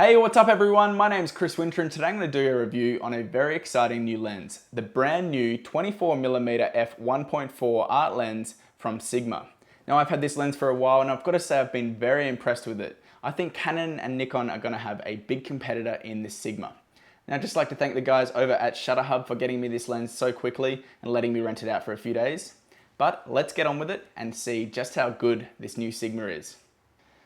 Hey, what's up everyone? My name's Chris Winter and today I'm going to do a review on a very exciting new lens, the brand new 24mm f1.4 art lens from Sigma. Now I've had this lens for a while and I've got to say I've been very impressed with it. I think Canon and Nikon are going to have a big competitor in this Sigma. Now I'd just like to thank the guys over at ShutterHub for getting me this lens so quickly and letting me rent it out for a few days. But let's get on with it and see just how good this new Sigma is.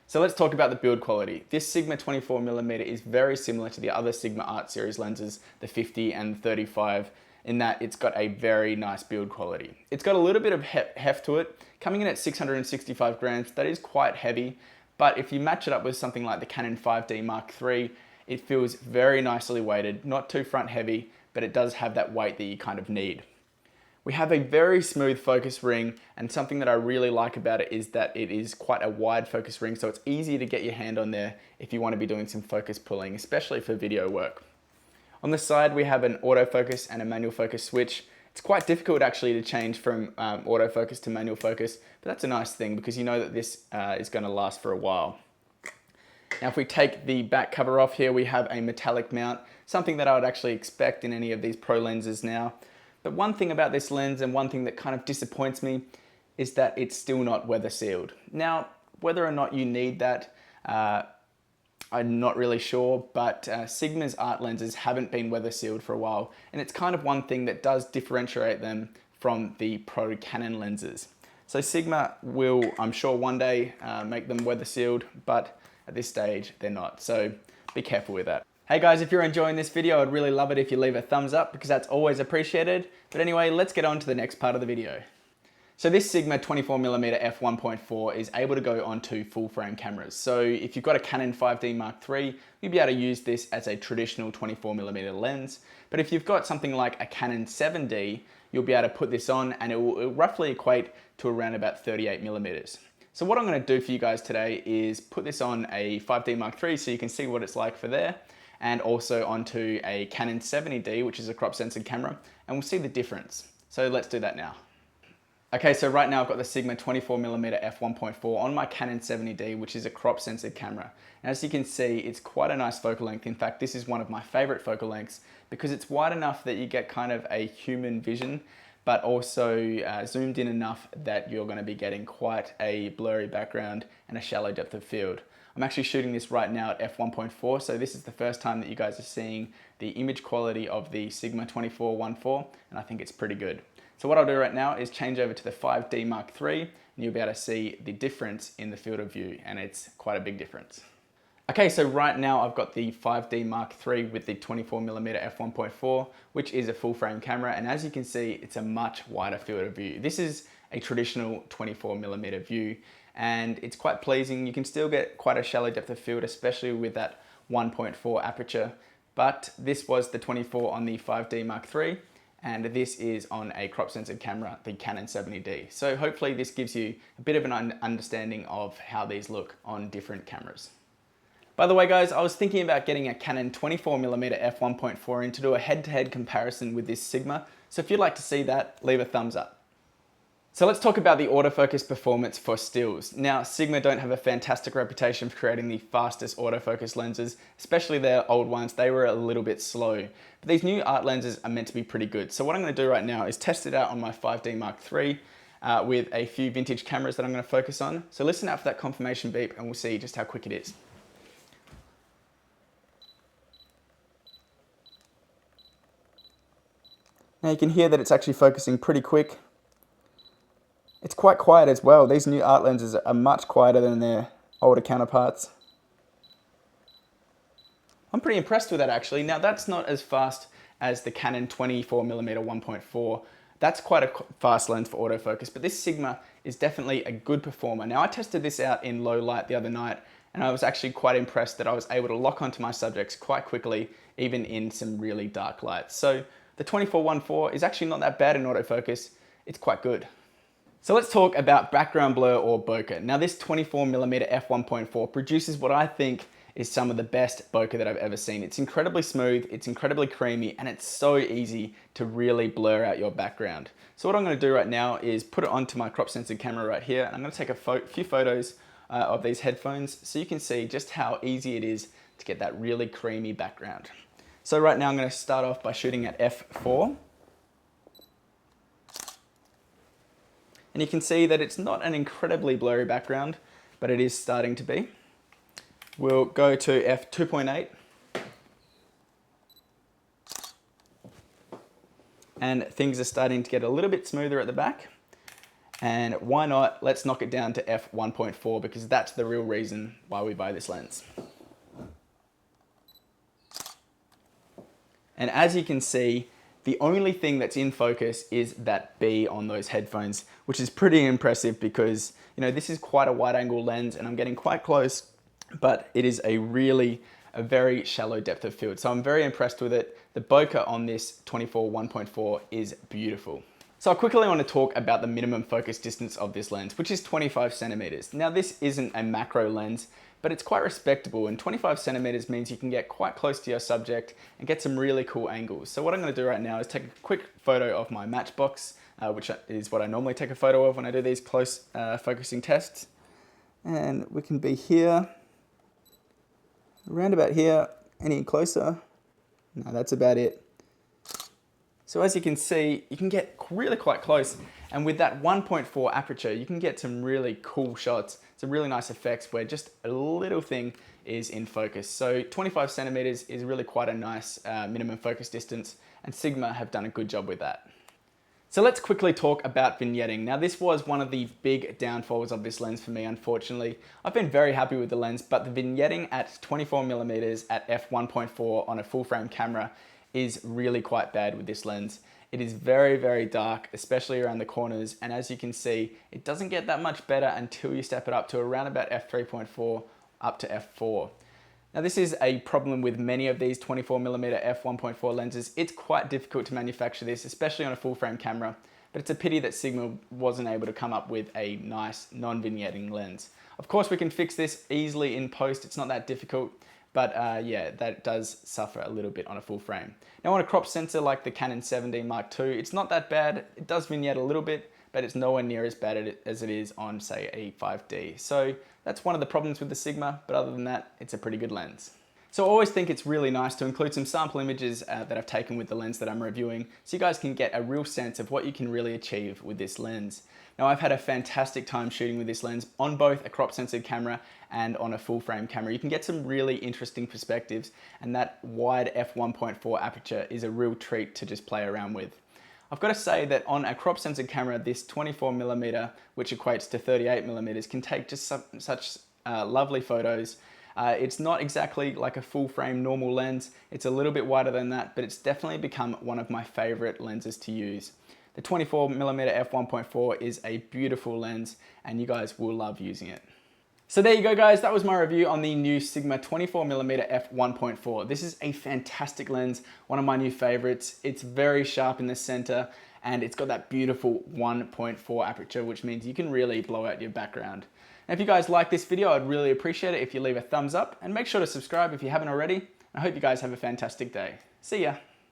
So let's talk about the build quality. This Sigma 24mm is very similar to the other Sigma Art Series lenses, the 50 and 35, in that it's got a very nice build quality. It's got a little bit of heft to it, coming in at 665 grams. That is quite heavy, but if you match it up with something like the Canon 5D Mark III, it feels very nicely weighted, not too front heavy, but it does have that weight that you kind of need. We have a very smooth focus ring, and something that I really like about it is that it is quite a wide focus ring, so it's easy to get your hand on there if you want to be doing some focus pulling, especially for video work. On the side we have an autofocus and a manual focus switch. It's quite difficult actually to change from autofocus to manual focus, but that's a nice thing because you know that this is going to last for a while. Now if we take the back cover off here, we have a metallic mount, something that I would actually expect in any of these pro lenses now. But one thing about this lens, and one thing that kind of disappoints me, is that it's still not weather sealed. Now, whether or not you need that, I'm not really sure, but Sigma's art lenses haven't been weather sealed for a while, and it's kind of one thing that does differentiate them from the pro Canon lenses. So Sigma will, I'm sure, one day make them weather sealed, but at this stage they're not, so be careful with that. Hey guys, if you're enjoying this video, I'd really love it if you leave a thumbs up because that's always appreciated. But anyway, let's get on to the next part of the video. So this Sigma 24mm f1.4 is able to go onto full frame cameras. So if you've got a Canon 5D Mark III, you'll be able to use this as a traditional 24mm lens. But if you've got something like a Canon 7D, you'll be able to put this on and it will roughly equate to around about 38mm. So what I'm going to do for you guys today is put this on a 5D Mark III so you can see what it's like for there, and also onto a Canon 70D, which is a crop censored camera, and we'll see the difference. So let's do that now. Okay, so right now I've got the Sigma 24mm f1.4 on my Canon 70D, which is a crop censored camera. And as you can see, it's quite a nice focal length. In fact, this is one of my favorite focal lengths because it's wide enough that you get kind of a human vision, but also zoomed in enough that you're going to be getting quite a blurry background and a shallow depth of field. I'm actually shooting this right now at f1.4, so this is the first time that you guys are seeing the image quality of the Sigma 24-1.4, and I think it's pretty good. So what I'll do right now is change over to the 5D Mark III, and you'll be able to see the difference in the field of view, and it's quite a big difference. Okay, so right now I've got the 5D Mark III with the 24mm f1.4, which is a full frame camera, and as you can see, it's a much wider field of view. This is a traditional 24mm view, and it's quite pleasing. You can still get quite a shallow depth of field, especially with that 1.4 aperture, but this was the 24 on the 5D Mark III, and this is on a crop censored camera, the Canon 70D. So hopefully this gives you a bit of an understanding of how these look on different cameras. By the way guys, I was thinking about getting a Canon 24mm f1.4 in to do a head-to-head comparison with this Sigma, so if you'd like to see that, leave a thumbs up. So let's talk about the autofocus performance for stills. Now, Sigma don't have a fantastic reputation for creating the fastest autofocus lenses, especially their old ones. They were a little bit slow. But these new art lenses are meant to be pretty good. So what I'm going to do right now is test it out on my 5D Mark III with a few vintage cameras that I'm going to focus on. So listen out for that confirmation beep and we'll see just how quick it is. Now you can hear that it's actually focusing pretty quick. It's quite quiet as well. These new art lenses are much quieter than their older counterparts. I'm pretty impressed with that actually. Now that's not as fast as the Canon 24mm 1.4. That's quite a fast lens for autofocus, but this Sigma is definitely a good performer. Now I tested this out in low light the other night, and I was actually quite impressed that I was able to lock onto my subjects quite quickly, even in some really dark lights. So the 24-1.4 is actually not that bad in autofocus. It's quite good. So let's talk about background blur or bokeh. Now this 24mm f1.4 produces what I think is some of the best bokeh that I've ever seen. It's incredibly smooth, it's incredibly creamy, and it's so easy to really blur out your background. So what I'm going to do right now is put it onto my crop censored camera right here, and I'm going to take a few photos of these headphones so you can see just how easy it is to get that really creamy background. So right now I'm going to start off by shooting at f4. And you can see that it's not an incredibly blurry background, but it is starting to be. We'll go to f2.8. And things are starting to get a little bit smoother at the back. And why not, let's knock it down to f1.4 because that's the real reason why we buy this lens. And as you can see, the only thing that's in focus is that B on those headphones, which is pretty impressive because, you know, this is quite a wide angle lens and I'm getting quite close, but it is a very shallow depth of field. So I'm very impressed with it. The bokeh on this 24 1.4 is beautiful. So I quickly want to talk about the minimum focus distance of this lens, which is 25 centimeters. Now this isn't a macro lens, but it's quite respectable, and 25 centimeters means you can get quite close to your subject and get some really cool angles. So what I'm going to do right now is take a quick photo of my matchbox, which is what I normally take a photo of when I do these close focusing tests. And we can be here, around about here, any closer? No, that's about it. So as you can see, you can get really quite close, and with that 1.4 aperture, you can get some really cool shots, some really nice effects where just a little thing is in focus. So 25 centimeters is really quite a nice minimum focus distance, and Sigma have done a good job with that. So let's quickly talk about vignetting. Now this was one of the big downfalls of this lens for me, unfortunately. I've been very happy with the lens, but the vignetting at 24mm at f1.4 on a full frame camera is really quite bad with this lens. It is very dark, especially around the corners, and as you can see, it doesn't get that much better until you step it up to around about f3.4 up to f4. Now this is a problem with many of these 24mm f1.4 lenses. It's quite difficult to manufacture this, especially on a full frame camera, but it's a pity that Sigma wasn't able to come up with a nice non-vignetting lens. Of course we can fix this easily in post, it's not that difficult, but yeah, that does suffer a little bit on a full frame. Now on a crop sensor like the Canon 7D Mark II, it's not that bad. It does vignette a little bit, but it's nowhere near as bad as it is on, say, a 5D. So that's one of the problems with the Sigma, but other than that, it's a pretty good lens. So I always think it's really nice to include some sample images that I've taken with the lens that I'm reviewing, so you guys can get a real sense of what you can really achieve with this lens. Now I've had a fantastic time shooting with this lens on both a crop sensor camera and on a full frame camera. You can get some really interesting perspectives, and that wide f1.4 aperture is a real treat to just play around with. I've got to say that on a crop sensor camera, this 24mm, which equates to 38mm, can take just such lovely photos. It's not exactly like a full frame normal lens. It's a little bit wider than that, but it's definitely become one of my favorite lenses to use. The 24mm f1.4 is a beautiful lens, and you guys will love using it. So there you go guys, that was my review on the new Sigma 24mm f1.4. This is a fantastic lens, one of my new favorites. It's very sharp in the center, and it's got that beautiful 1.4 aperture, which means you can really blow out your background. Now, if you guys like this video, I'd really appreciate it if you leave a thumbs up, and make sure to subscribe if you haven't already. I hope you guys have a fantastic day. See ya.